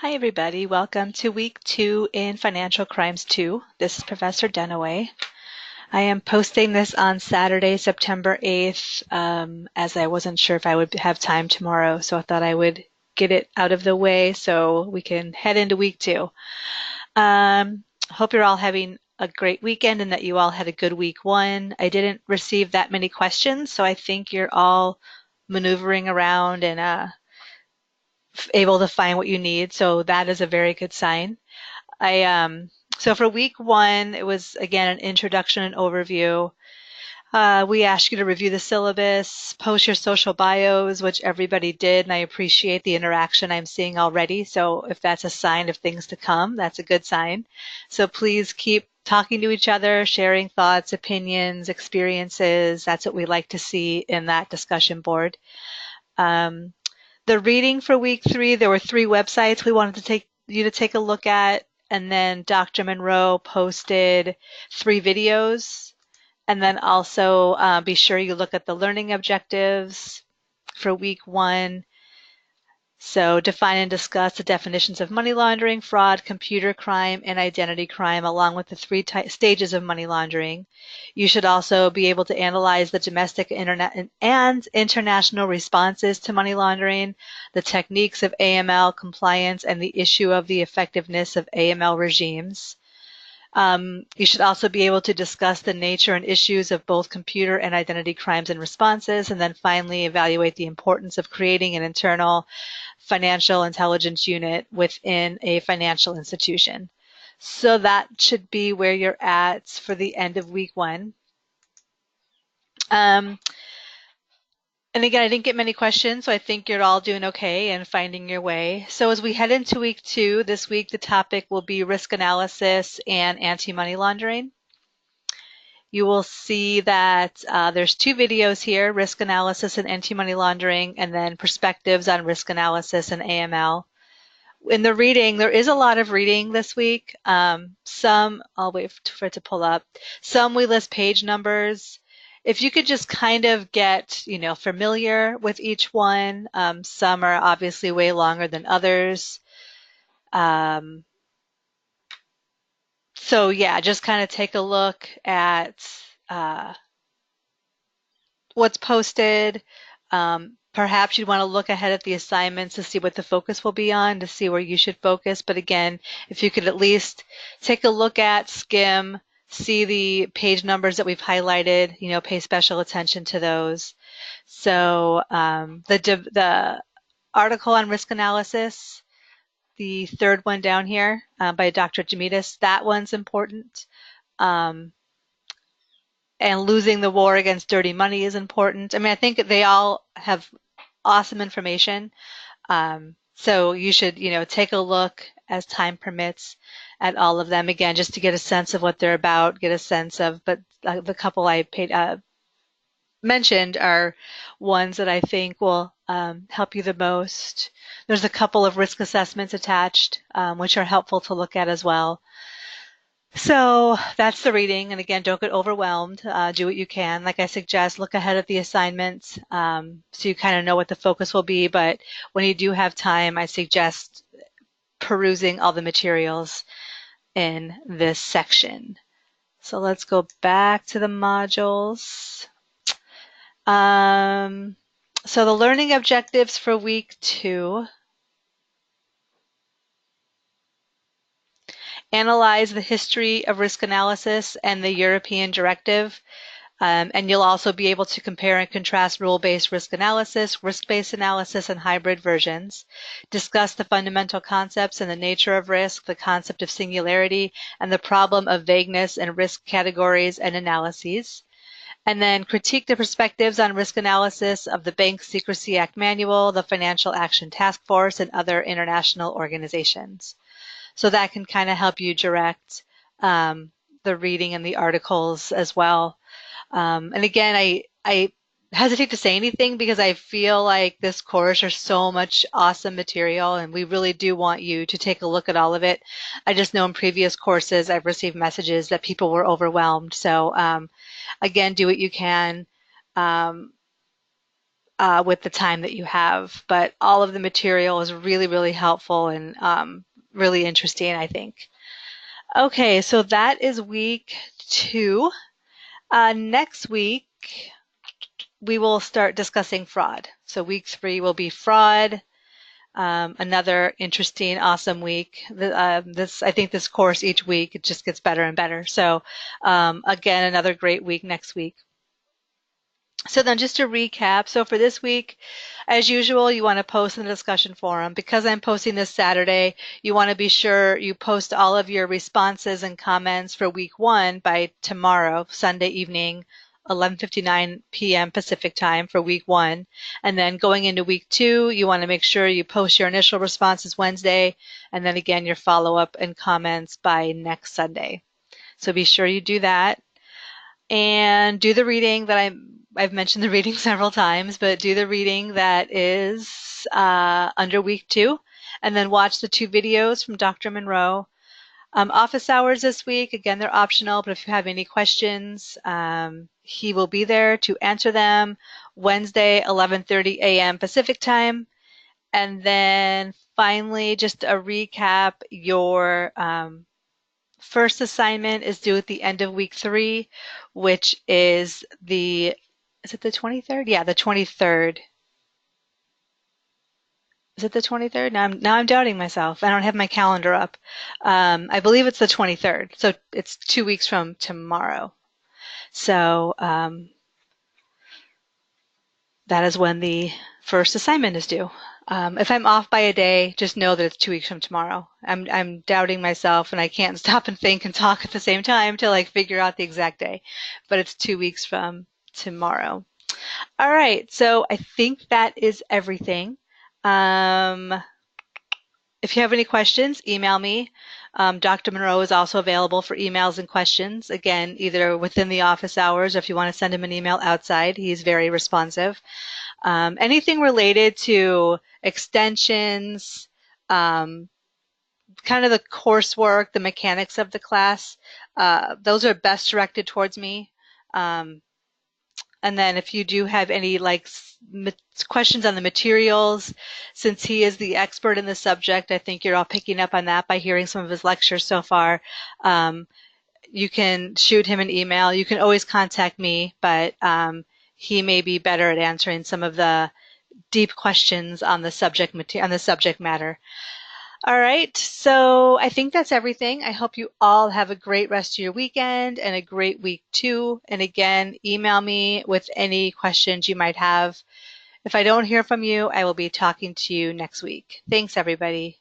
Hi, everybody. Welcome to week 2 in Financial Crimes 2. This is Professor Dunaway. I am posting this on Saturday, September 8th, as I wasn't sure if I would have time tomorrow, so I thought I would get it out of the way so we can head into week 2. Hope you're all having a great weekend and that you all had a good week 1. I didn't receive that many questions, so I think you're all maneuvering around and able to find what you need. So that is a very good sign. So for week 1, it was again an introduction and overview. We asked you to review the syllabus, post your social bios, which everybody did, and I appreciate the interaction I'm seeing already. So if that's a sign of things to come, that's a good sign. So please keep talking to each other, sharing thoughts, opinions, experiences. That's what we like to see in that discussion board. The reading for week 3, there were 3 websites we wanted to take a look at, and then Dr. Monroe posted 3 videos. And then also be sure you look at the learning objectives for week 1. So define and discuss the definitions of money laundering, fraud, computer crime, and identity crime, along with the 3 stages of money laundering. You should also be able to analyze the domestic and international responses to money laundering, the techniques of AML compliance, and the issue of the effectiveness of AML regimes. You should also be able to discuss the nature and issues of both computer and identity crimes and responses, and then finally evaluate the importance of creating an internal financial intelligence unit within a financial institution. So that should be where you're at for the end of week 1. And again, I didn't get many questions, so I think you're all doing okay and finding your way. So as we head into week 2, this week the topic will be risk analysis and anti-money laundering. You will see that there's 2 videos here, risk analysis and anti-money laundering, and then perspectives on risk analysis and AML. In the reading, there is a lot of reading this week. I'll wait for it to pull up. Some we list page numbers. If you could just kind of get, familiar with each one. Some are obviously way longer than others. So yeah, just kind of take a look at what's posted. Perhaps you'd want to look ahead at the assignments to see what the focus will be on, to see where you should focus. But again, if you could at least take a look at, skim, see the page numbers that we've highlighted, pay special attention to those. So the article on risk analysis, the 3rd one down here by Dr. Jamidas, that one's important. And losing the war against dirty money is important. I mean, I think they all have awesome information. So you should, take a look as time permits at all of them again, just to get a sense of what they're about, get a sense of, but the couple I mentioned are ones that I think will help you the most. There's a couple of risk assessments attached, which are helpful to look at as well. So that's the reading. And again, don't get overwhelmed. Do what you can. Like I suggest, look ahead at the assignments so you kind of know what the focus will be. But when you do have time, I suggest perusing all the materials in this section. So let's go back to the modules. So the learning objectives for week 2. Analyze the history of risk analysis and the European directive. And you'll also be able to compare and contrast rule-based risk analysis, risk-based analysis, and hybrid versions. Discuss the fundamental concepts and the nature of risk, the concept of singularity, and the problem of vagueness in risk categories and analyses. And then critique the perspectives on risk analysis of the Bank Secrecy Act Manual, the Financial Action Task Force, and other international organizations. So that can kind of help you direct the reading and the articles as well. And again, I hesitate to say anything because I feel like this course is so much awesome material and we really do want you to take a look at all of it. I just know in previous courses I've received messages that people were overwhelmed. So again, do what you can. with the time that you have. But all of the material is really, really helpful and really interesting, I think. Okay, so that is week 2. Next week, we will start discussing fraud. So week 3 will be fraud. Another interesting, awesome week. I think this course each week, it just gets better and better. So again, another great week next week. So then just to recap, so for this week, as usual, you want to post in the discussion forum. Because I'm posting this Saturday, you want to be sure you post all of your responses and comments for week 1 by tomorrow, Sunday evening, 11:59 p.m. Pacific time for week 1. And then going into week 2, you want to make sure you post your initial responses Wednesday, and then again your follow-up and comments by next Sunday. So be sure you do that. And do the reading that I've mentioned the reading several times, but do the reading that is under week 2, and then watch the 2 videos from Dr. Monroe. Office hours this week, again, they're optional, but if you have any questions, he will be there to answer them. Wednesday, 11:30 a.m. Pacific time. And then finally, just a recap, your first assignment is due at the end of week 3, which is is it the 23rd? Yeah, the 23rd. Is it the 23rd? Now I'm doubting myself. I don't have my calendar up. I believe it's the 23rd. So it's 2 weeks from tomorrow. So that is when the first assignment is due. If I'm off by a day, just know that it's 2 weeks from tomorrow. I'm doubting myself, and I can't stop and think and talk at the same time to like figure out the exact day. But it's 2 weeks from tomorrow. All right, so I think that is everything. If you have any questions, email me. Dr. Monroe is also available for emails and questions. Again, either within the office hours or if you want to send him an email outside, he's very responsive. Anything related to extensions, kind of the coursework, the mechanics of the class, those are best directed towards me. And then if you do have any like questions on the materials, since he is the expert in the subject, I think you're all picking up on that by hearing some of his lectures so far. You can shoot him an email. You can always contact me, but he may be better at answering some of the deep questions on the subject matter. All right, so I think that's everything. I hope you all have a great rest of your weekend and a great week 2. And again, email me with any questions you might have. If I don't hear from you, I will be talking to you next week. Thanks, everybody.